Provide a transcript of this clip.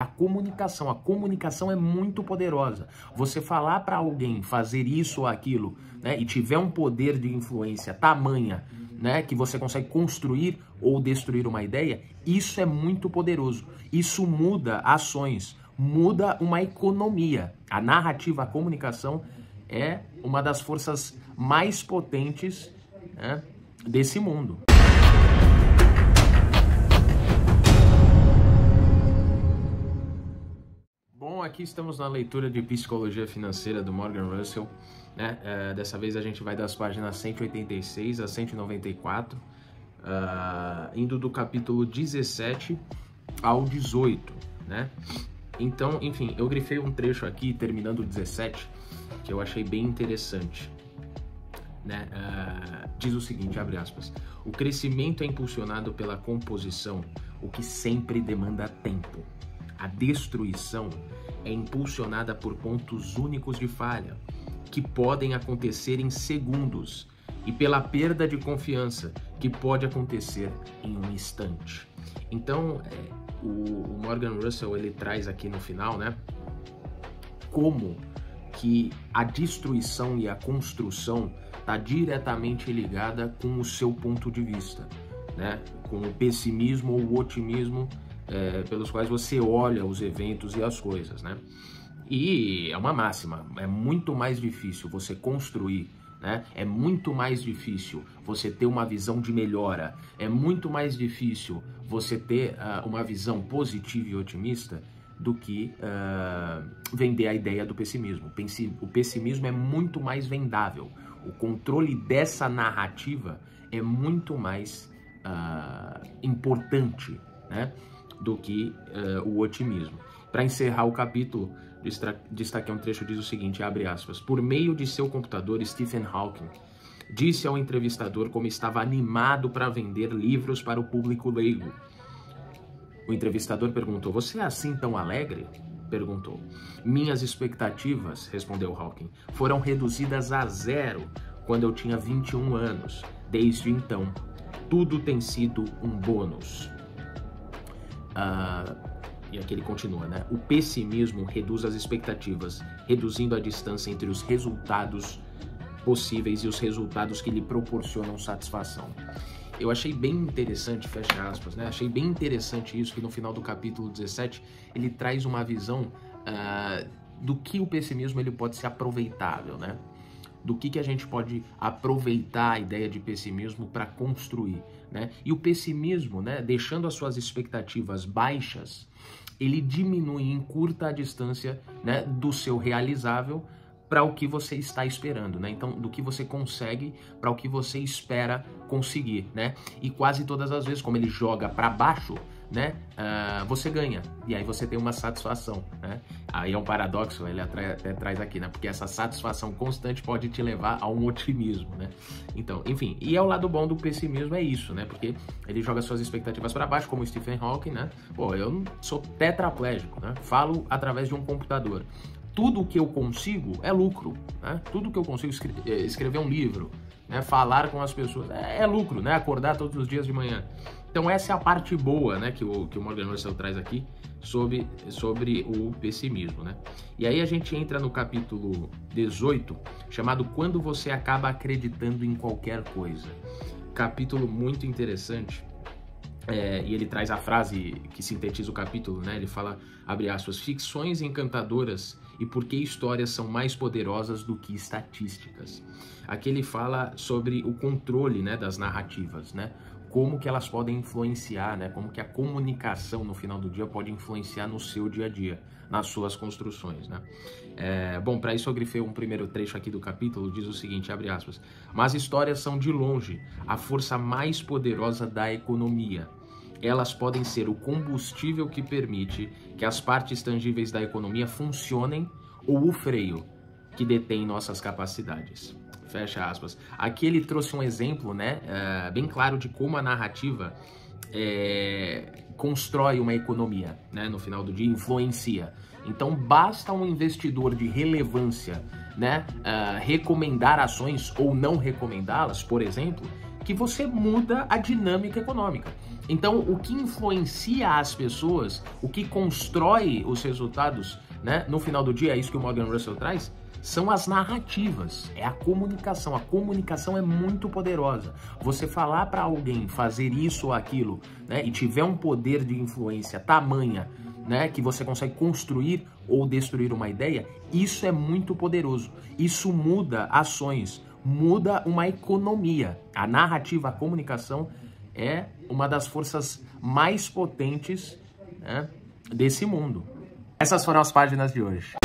A comunicação é muito poderosa. Você falar para alguém fazer isso ou aquilo, né, e tiver um poder de influência tamanha, né, que você consegue construir ou destruir uma ideia, isso é muito poderoso. Isso muda ações, muda uma economia. A narrativa, a comunicação é uma das forças mais potentes, né, desse mundo. Bom, aqui estamos na leitura de Psicologia Financeira do Morgan Russell, né? Dessa vez a gente vai das páginas 186 a 194, indo do capítulo 17 ao 18, né? Então, enfim, eu grifei um trecho aqui, terminando o 17, que eu achei bem interessante, né? Diz o seguinte, abre aspas: o crescimento é impulsionado pela composição, o que sempre demanda tempo. A destruição é impulsionada por pontos únicos de falha, que podem acontecer em segundos, e pela perda de confiança, que pode acontecer em um instante. Então, o Morgan Russell, ele traz aqui no final, né, como que a destruição e a construção está diretamente ligada com o seu ponto de vista, né, com o pessimismo ou o otimismo pelos quais você olha os eventos e as coisas, né? E é uma máxima, é muito mais difícil você construir, né? É muito mais difícil você ter uma visão de melhora, é muito mais difícil você ter uma visão positiva e otimista do que vender a ideia do pessimismo. O pessimismo é muito mais vendável, o controle dessa narrativa é muito mais importante, né, do que o otimismo. Para encerrar o capítulo, destaquei um trecho, diz o seguinte, abre aspas: por meio de seu computador, Stephen Hawking disse ao entrevistador como estava animado para vender livros para o público leigo. O entrevistador perguntou: você é assim tão alegre? Perguntou. Minhas expectativas, respondeu Hawking, foram reduzidas a 0 quando eu tinha 21 anos. Desde então, tudo tem sido um bônus. E aqui ele continua, né? O pessimismo reduz as expectativas, reduzindo a distância entre os resultados possíveis e os resultados que lhe proporcionam satisfação. Eu achei bem interessante, fecha aspas, né? Achei bem interessante isso, que no final do capítulo 17 ele traz uma visão do que o pessimismo ele pode ser aproveitável, né? Do que a gente pode aproveitar a ideia de pessimismo para construir, né? E o pessimismo, né, deixando as suas expectativas baixas, ele diminui e encurta a distância, né, do seu realizável para o que você está esperando, né? Então, do que você consegue para o que você espera conseguir, né? E quase todas as vezes, como ele joga para baixo, né, você ganha, e aí você tem uma satisfação, né? Aí é um paradoxo, ele até traz aqui, né? Porque essa satisfação constante pode te levar a um otimismo, né? Então, enfim, e é o lado bom do pessimismo, é isso, né? Porque ele joga suas expectativas para baixo, como o Stephen Hawking, né? Pô, eu sou tetraplégico, né? Falo através de um computador. Tudo que eu consigo é lucro, né? Tudo que eu consigo escrever um livro, né? Falar com as pessoas é lucro, né? Acordar todos os dias de manhã. Então essa é a parte boa, né, que o Morgan Russell traz aqui sobre o pessimismo, né? E aí a gente entra no capítulo 18, chamado Quando Você Acaba Acreditando em Qualquer Coisa. Capítulo muito interessante. E ele traz a frase que sintetiza o capítulo, né? Ele fala, abre aspas, ficções encantadoras e por que histórias são mais poderosas do que estatísticas. Aqui ele fala sobre o controle, né, das narrativas, né? Como que elas podem influenciar, né? Como que a comunicação no final do dia pode influenciar no seu dia a dia, nas suas construções, né? Bom, para isso eu grifei um primeiro trecho aqui do capítulo, diz o seguinte, abre aspas, mas histórias são de longe a força mais poderosa da economia. Elas podem ser o combustível que permite que as partes tangíveis da economia funcionem ou o freio que detém nossas capacidades. Fecha aspas. Aqui ele trouxe um exemplo, né, bem claro de como a narrativa constrói uma economia, né, no final do dia, influencia. Então basta um investidor de relevância, né, recomendar ações ou não recomendá-las, por exemplo, que você muda a dinâmica econômica. Então, o que influencia as pessoas, o que constrói os resultados, né, no final do dia, é isso que o Morgan Russell traz, são as narrativas, é a comunicação. A comunicação é muito poderosa. Você falar para alguém fazer isso ou aquilo, né, e tiver um poder de influência tamanha, né, que você consegue construir ou destruir uma ideia, isso é muito poderoso. Isso muda ações, muda uma economia. A narrativa, a comunicação é uma das forças mais potentes, né, desse mundo. Essas foram as páginas de hoje.